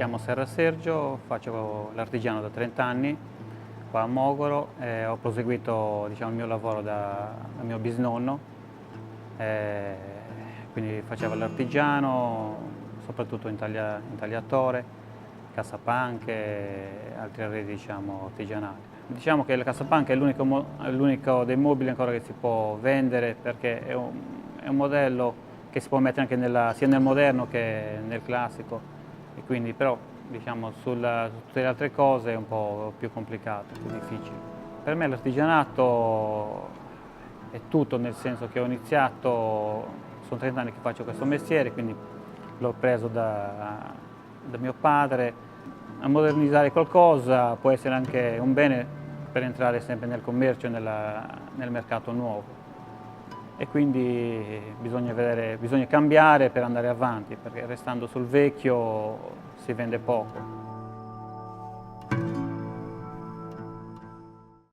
chiamo Serra Sergio, faccio l'artigiano da 30 anni qua a Mogoro e ho proseguito, diciamo, il mio lavoro da mio bisnonno, quindi facevo l'artigiano, soprattutto intagliatore, cassapanche e altri arredi, diciamo, artigianali. Diciamo che il cassapanca è l'unico dei mobili ancora che si può vendere, perché è un modello che si può mettere anche sia nel moderno che nel classico, e quindi però, diciamo, su tutte le altre cose è un po' più complicato, più difficile. Per me l'artigianato è tutto, nel senso che ho iniziato, sono 30 anni che faccio questo mestiere, quindi l'ho preso da mio padre. A modernizzare qualcosa può essere anche un bene per entrare sempre nel commercio e nel mercato nuovo. E quindi bisogna cambiare per andare avanti, perché restando sul vecchio si vende poco.